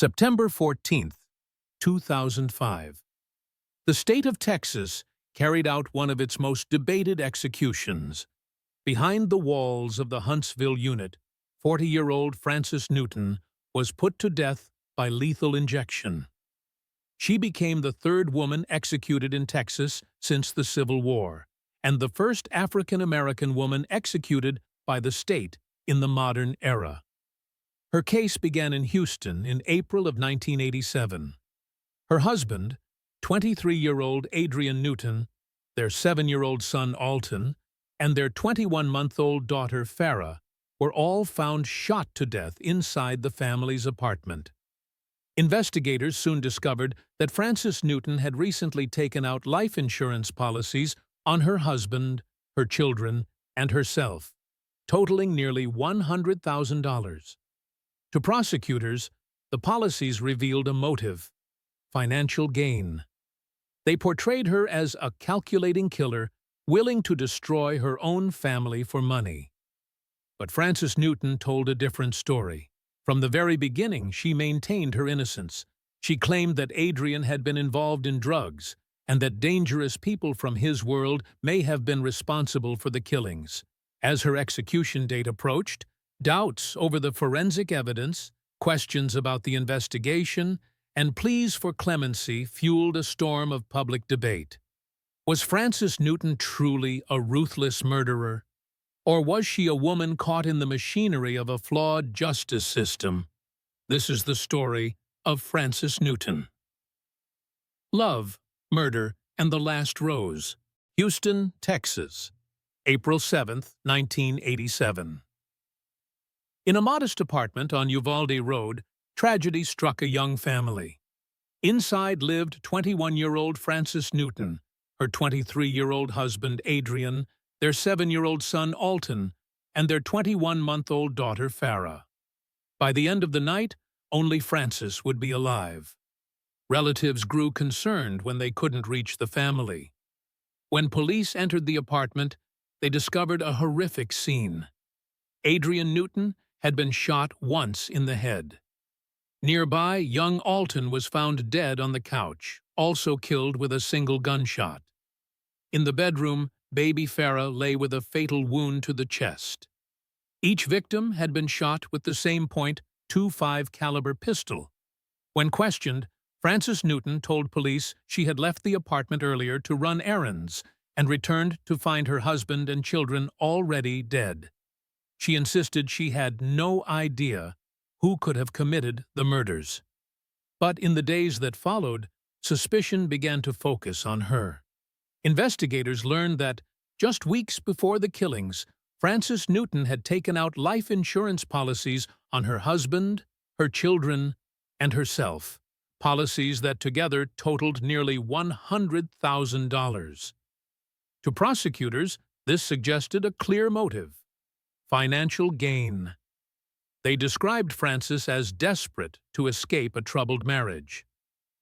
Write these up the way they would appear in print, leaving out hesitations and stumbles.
September 14th, 2005. The state of Texas carried out one of its most debated executions. Behind the walls of the Huntsville unit, 40-year-old Frances Newton was put to death by lethal injection. She became the third woman executed in Texas since the Civil War, and the first African-American woman executed by the state in the modern era. Her case began in Houston in April of 1987. Her husband, 23-year-old Adrian Newton, their 7-year-old son Alton, and their 21-month-old daughter Farah were all found shot to death inside the family's apartment. Investigators soon discovered that Frances Newton had recently taken out life insurance policies on her husband, her children, and herself, totaling nearly $100,000. To prosecutors, the policies revealed a motive: financial gain. They portrayed her as a calculating killer willing to destroy her own family for money. But Frances Newton told a different story. From the very beginning, she maintained her innocence. She claimed that Adrian had been involved in drugs and that dangerous people from his world may have been responsible for the killings. As her execution date approached, doubts over the forensic evidence, questions about the investigation, and pleas for clemency fueled a storm of public debate. Was Frances Newton truly a ruthless murderer? Or was she a woman caught in the machinery of a flawed justice system? This is the story of Frances Newton. Love, Murder, and the Last Rose, Houston, Texas, April 7, 1987. In a modest apartment on Uvalde Road, tragedy struck a young family. Inside lived 21-year-old Frances Newton, her 23-year-old husband Adrian, their 7-year-old son Alton, and their 21-month-old daughter Farah. By the end of the night, only Frances would be alive. Relatives grew concerned when they couldn't reach the family. When police entered the apartment, they discovered a horrific scene. Adrian Newton had been shot once in the head. Nearby, young Alton was found dead on the couch, also killed with a single gunshot. In the bedroom, baby Farah lay with a fatal wound to the chest. Each victim had been shot with the same .25 caliber pistol. When questioned, Frances Newton told police she had left the apartment earlier to run errands and returned to find her husband and children already dead. She insisted she had no idea who could have committed the murders. But in the days that followed, suspicion began to focus on her. Investigators learned that, just weeks before the killings, Frances Newton had taken out life insurance policies on her husband, her children, and herself, policies that together totaled nearly $100,000. To prosecutors, this suggested a clear motive: financial gain. They described Frances as desperate to escape a troubled marriage.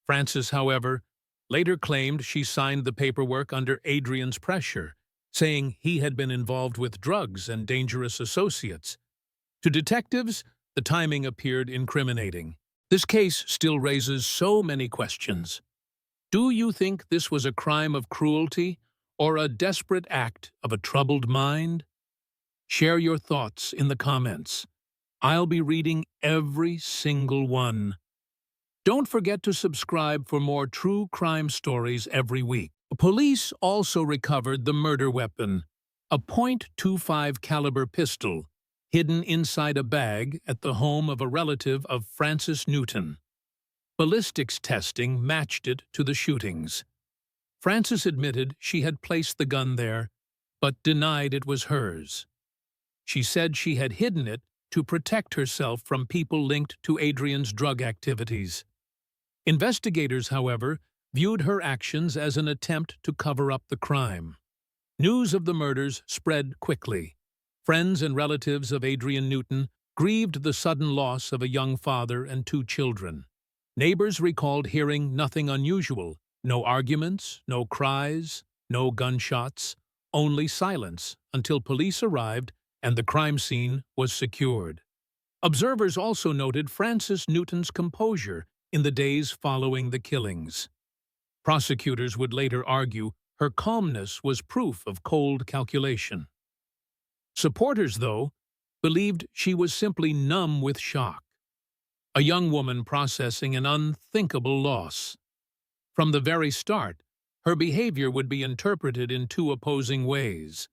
Frances, however, later claimed she signed the paperwork under Adrian's pressure, saying he had been involved with drugs and dangerous associates. To detectives, the timing appeared incriminating. This case still raises so many questions. Do you think this was a crime of cruelty or a desperate act of a troubled mind? Share your thoughts in the comments. I'll be reading every single one. Don't forget to subscribe for more true crime stories every week. Police also recovered the murder weapon, a .25 caliber pistol, hidden inside a bag at the home of a relative of Frances Newton. Ballistics testing matched it to the shootings. Frances admitted she had placed the gun there, but denied it was hers. She said she had hidden it to protect herself from people linked to Adrian's drug activities. Investigators, however, viewed her actions as an attempt to cover up the crime. News of the murders spread quickly. Friends and relatives of Adrian Newton grieved the sudden loss of a young father and 2 children. Neighbors recalled hearing nothing unusual: no arguments, no cries, no gunshots, only silence until police arrived and the crime scene was secured. Observers also noted Frances Newton's composure in the days following the killings. Prosecutors would later argue her calmness was proof of cold calculation. Supporters, though, believed she was simply numb with shock, a young woman processing an unthinkable loss. From the very start, her behavior would be interpreted in two opposing ways: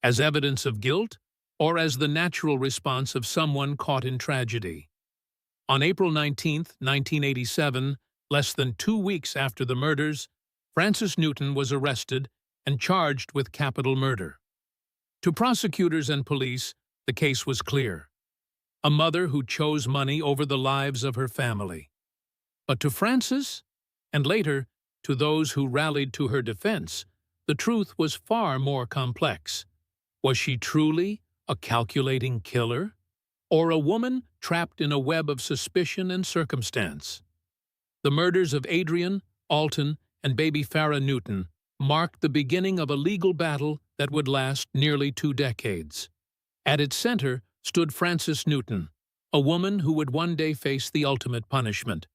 as evidence of guilt or as the natural response of someone caught in tragedy. On April 19, 1987, less than 2 weeks after the murders, Frances Newton was arrested and charged with capital murder. To prosecutors and police, the case was clear: a mother who chose money over the lives of her family. But to Frances, and later to those who rallied to her defense, the truth was far more complex. Was she truly a calculating killer, or a woman trapped in a web of suspicion and circumstance? The murders of Adrian, Alton, and baby Farah Newton marked the beginning of a legal battle that would last nearly 2 decades. At its center stood Frances Newton, a woman who would one day face the ultimate punishment: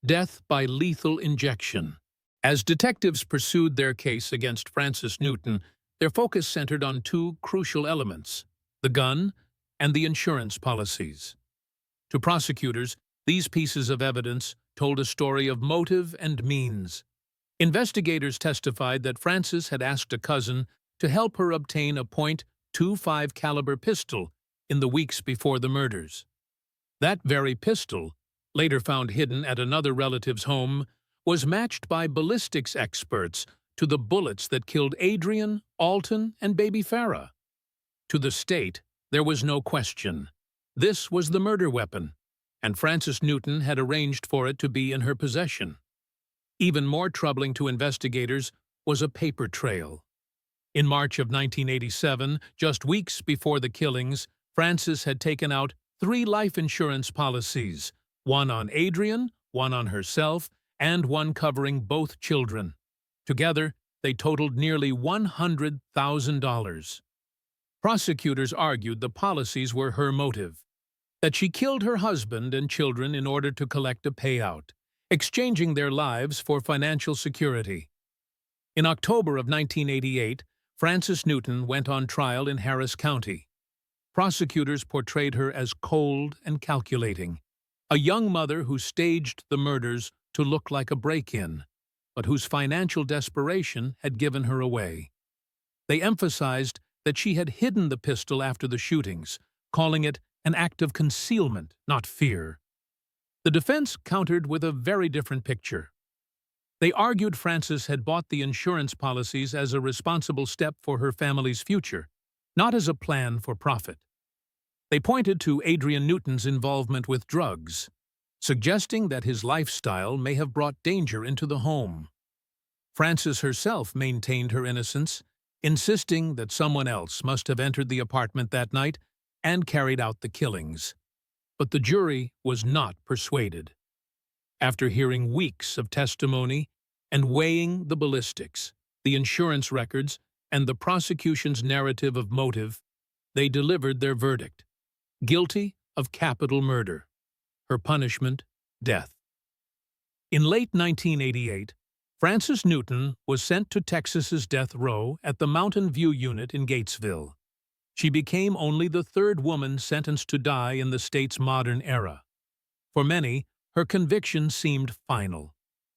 death by lethal injection. As detectives pursued their case against Frances Newton, their focus centered on 2 crucial elements: the gun and the insurance policies. To prosecutors, these pieces of evidence told a story of motive and means. Investigators testified that Frances had asked a cousin to help her obtain a .25 caliber pistol in the weeks before the murders. That very pistol, later found hidden at another relative's home, was matched by ballistics experts to the bullets that killed Adrian, Alton, and baby Farah. To the state, there was no question. This was the murder weapon, and Frances Newton had arranged for it to be in her possession. Even more troubling to investigators was a paper trail. In March of 1987, just weeks before the killings, Frances had taken out 3 life insurance policies, one on Adrian, one on herself, and one covering both children. Together, they totaled nearly $100,000. Prosecutors argued the policies were her motive, that she killed her husband and children in order to collect a payout, exchanging their lives for financial security. In October of 1988, Frances Newton went on trial in Harris County. Prosecutors portrayed her as cold and calculating, a young mother who staged the murders to look like a break-in, but whose financial desperation had given her away. They emphasized that she had hidden the pistol after the shootings, calling it an act of concealment, not fear. The defense countered with a very different picture. They argued Frances had bought the insurance policies as a responsible step for her family's future, not as a plan for profit. They pointed to Adrian Newton's involvement with drugs, suggesting that his lifestyle may have brought danger into the home. Frances herself maintained her innocence, insisting that someone else must have entered the apartment that night and carried out the killings. But the jury was not persuaded. After hearing weeks of testimony and weighing the ballistics, the insurance records, and the prosecution's narrative of motive, they delivered their verdict: guilty of capital murder. Her punishment, death. In late 1988, Frances Newton was sent to Texas's death row at the Mountain View unit in Gatesville. She became only the 3rd woman sentenced to die in the state's modern era. For many, her conviction seemed final.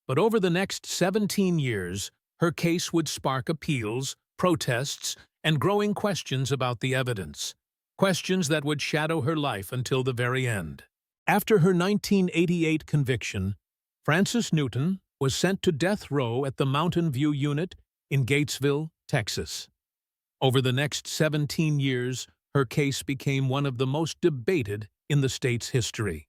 But over the next 17 years, her case would spark appeals, protests, and growing questions about the evidence. Questions that would shadow her life until the very end. After her 1988 conviction, Frances Newton was sent to death row at the Mountain View unit in Gatesville, Texas. Over the next 17 years, her case became one of the most debated in the state's history.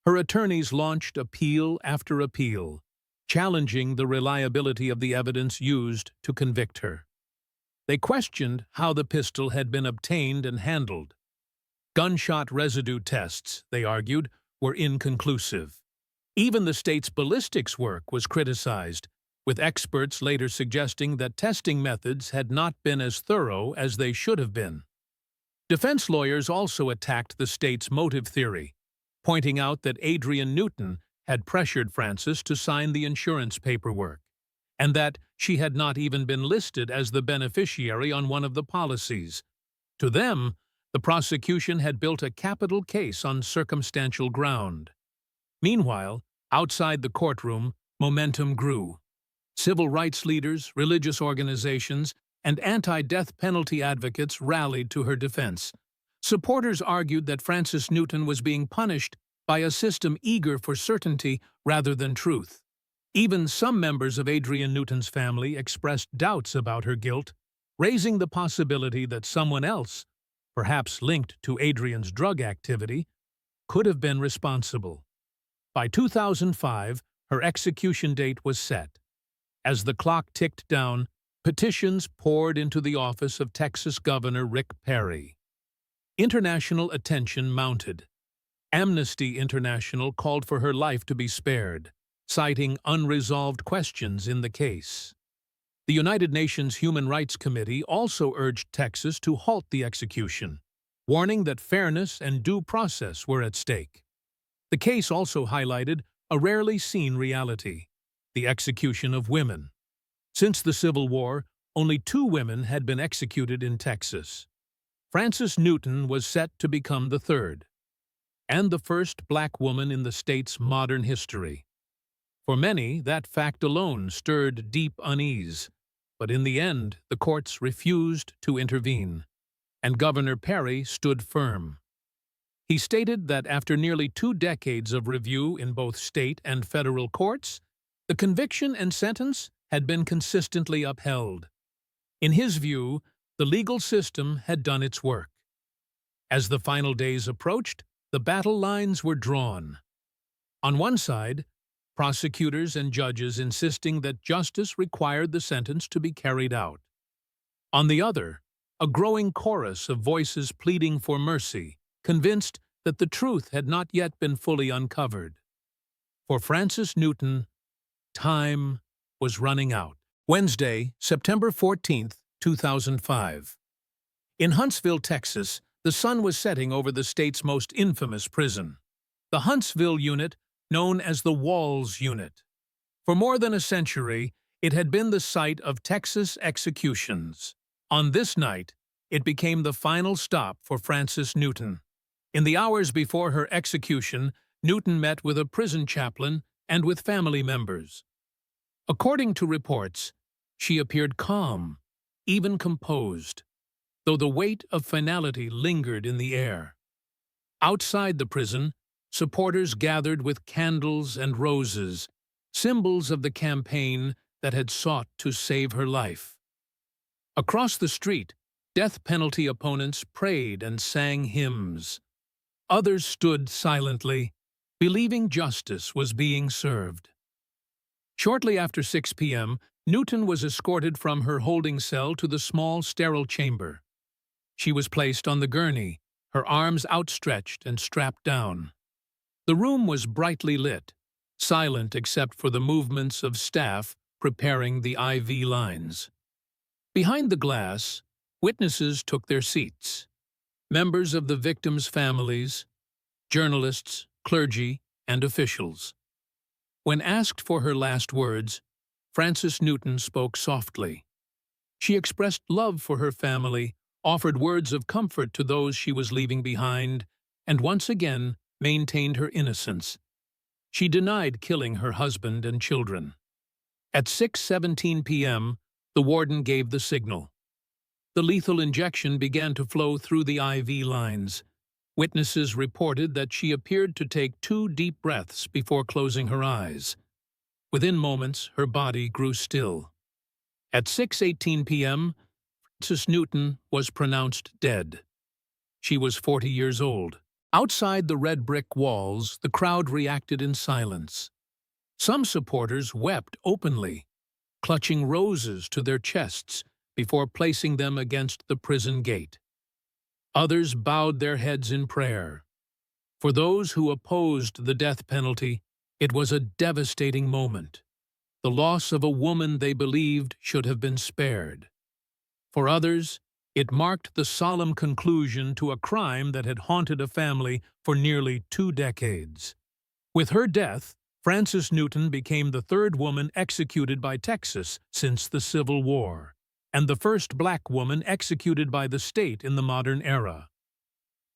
Her attorneys launched appeal after appeal, challenging the reliability of the evidence used to convict her. They questioned how the pistol had been obtained and handled. Gunshot residue tests, they argued, were inconclusive. Even the state's ballistics work was criticized, with experts later suggesting that testing methods had not been as thorough as they should have been. Defense lawyers also attacked the state's motive theory, pointing out that Adrienne Newton had pressured Frances to sign the insurance paperwork, and that she had not even been listed as the beneficiary on one of the policies. To them, the prosecution had built a capital case on circumstantial ground. Meanwhile, outside the courtroom, momentum grew. Civil rights leaders, religious organizations, and anti-death penalty advocates rallied to her defense. Supporters argued that Frances Newton was being punished by a system eager for certainty rather than truth. Even some members of Adrienne Newton's family expressed doubts about her guilt, raising the possibility that someone else, perhaps linked to Adrienne's drug activity, could have been responsible. By 2005, her execution date was set. As the clock ticked down, petitions poured into the office of Texas Governor Rick Perry. International attention mounted. Amnesty International called for her life to be spared, citing unresolved questions in the case. The United Nations Human Rights Committee also urged Texas to halt the execution, warning that fairness and due process were at stake. The case also highlighted a rarely seen reality: the execution of women. Since the Civil War, only 2 women had been executed in Texas. Frances Newton was set to become the 3rd, and the first black woman in the state's modern history. For many, that fact alone stirred deep unease, but in the end, the courts refused to intervene, and Governor Perry stood firm. He stated that after nearly 2 decades of review in both state and federal courts, the conviction and sentence had been consistently upheld. In his view, the legal system had done its work. As the final days approached, the battle lines were drawn. On one side, prosecutors and judges insisting that justice required the sentence to be carried out. On the other, a growing chorus of voices pleading for mercy, convinced that the truth had not yet been fully uncovered. For Frances Newton, time was running out. Wednesday, September 14, 2005. In Huntsville, Texas, the sun was setting over the state's most infamous prison, the Huntsville Unit, known as the Walls Unit. For more than a century, it had been the site of Texas executions. On this night, it became the final stop for Frances Newton. In the hours before her execution, Newton met with a prison chaplain and with family members. According to reports, she appeared calm, even composed, though the weight of finality lingered in the air. Outside the prison, supporters gathered with candles and roses, symbols of the campaign that had sought to save her life. Across the street, death penalty opponents prayed and sang hymns. Others stood silently, believing justice was being served. Shortly after 6 p.m., Newton was escorted from her holding cell to the small, sterile chamber. She was placed on the gurney, her arms outstretched and strapped down. The room was brightly lit, silent except for the movements of staff preparing the IV lines. Behind the glass, witnesses took their seats. Members of the victims' families, journalists, clergy, and officials. When asked for her last words, Frances Newton spoke softly. She expressed love for her family, offered words of comfort to those she was leaving behind, and once again maintained her innocence. She denied killing her husband and children. At 6:17 p.m., the warden gave the signal. The lethal injection began to flow through the IV lines. Witnesses reported that she appeared to take 2 deep breaths before closing her eyes. Within moments, her body grew still. At 6:18 p.m., Frances Newton was pronounced dead. She was 40 years old. Outside the red brick walls, the crowd reacted in silence. Some supporters wept openly, clutching roses to their chests before placing them against the prison gate. Others bowed their heads in prayer. For those who opposed the death penalty, it was a devastating moment, the loss of a woman they believed should have been spared. For others, It marked the solemn conclusion to a crime that had haunted a family for nearly 2 decades. With her death, Frances Newton became the third woman executed by Texas since the Civil War, and the first black woman executed by the state in the modern era.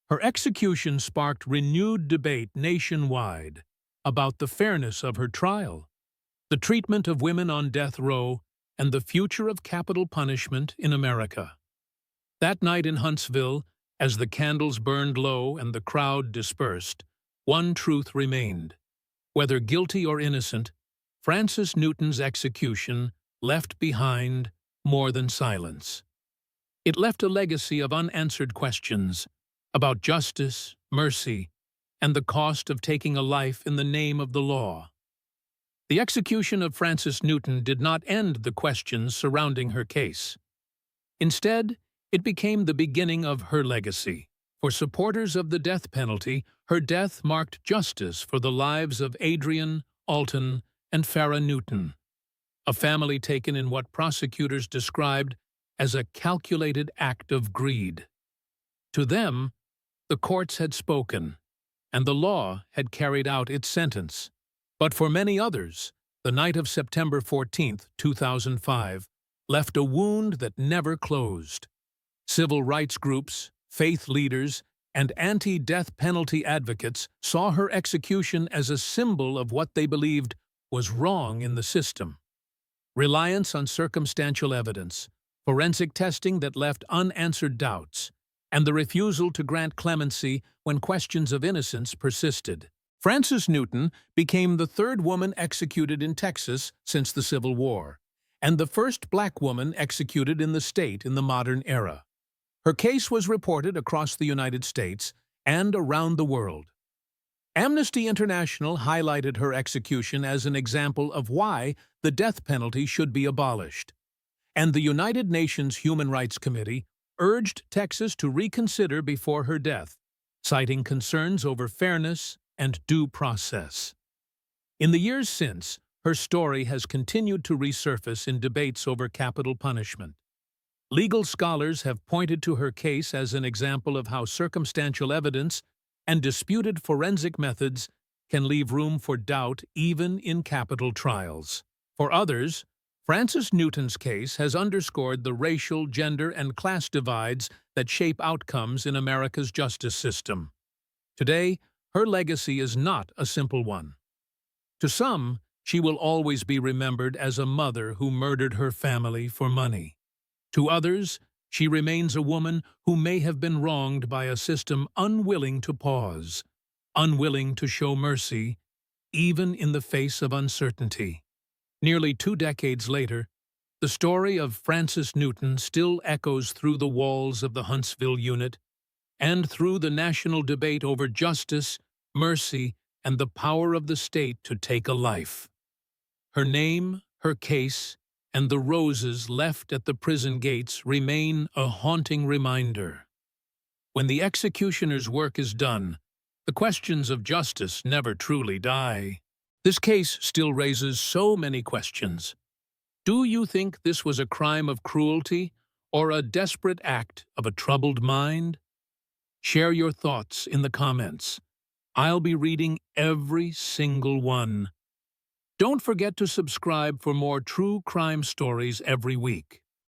Her execution sparked renewed debate nationwide about the fairness of her trial, the treatment of women on death row, and the future of capital punishment in America. That night in Huntsville, as the candles burned low and the crowd dispersed, one truth remained. Whether guilty or innocent, Frances Newton's execution left behind more than silence. It left a legacy of unanswered questions about justice, mercy, and the cost of taking a life in the name of the law. The execution of Frances Newton did not end the questions surrounding her case. Instead, it became the beginning of her legacy. For supporters of the death penalty, her death marked justice for the lives of Adrian, Alton, and Farah Newton, a family taken in what prosecutors described as a calculated act of greed. To them, the courts had spoken, and the law had carried out its sentence. But for many others, the night of September 14, 2005, left a wound that never closed. Civil rights groups, faith leaders, and anti-death penalty advocates saw her execution as a symbol of what they believed was wrong in the system. Reliance on circumstantial evidence, forensic testing that left unanswered doubts, and the refusal to grant clemency when questions of innocence persisted. Frances Newton became the third woman executed in Texas since the Civil War, and the first black woman executed in the state in the modern era. Her case was reported across the United States and around the world. Amnesty International highlighted her execution as an example of why the death penalty should be abolished, and the United Nations Human Rights Committee urged Texas to reconsider before her death, citing concerns over fairness and due process. In the years since, her story has continued to resurface in debates over capital punishment. Legal scholars have pointed to her case as an example of how circumstantial evidence and disputed forensic methods can leave room for doubt even in capital trials. For others, Frances Newton's case has underscored the racial, gender, and class divides that shape outcomes in America's justice system. Today, her legacy is not a simple one. To some, she will always be remembered as a mother who murdered her family for money. To others, she remains a woman who may have been wronged by a system unwilling to pause, unwilling to show mercy, even in the face of uncertainty. Nearly 2 decades later, the story of Frances Newton still echoes through the walls of the Huntsville unit and through the national debate over justice, mercy, and the power of the state to take a life. Her name, her case, and the roses left at the prison gates remain a haunting reminder. When the executioner's work is done, the questions of justice never truly die. This case still raises so many questions. Do you think this was a crime of cruelty or a desperate act of a troubled mind? Share your thoughts in the comments. I'll be reading every single one. Don't forget to subscribe for more true crime stories every week.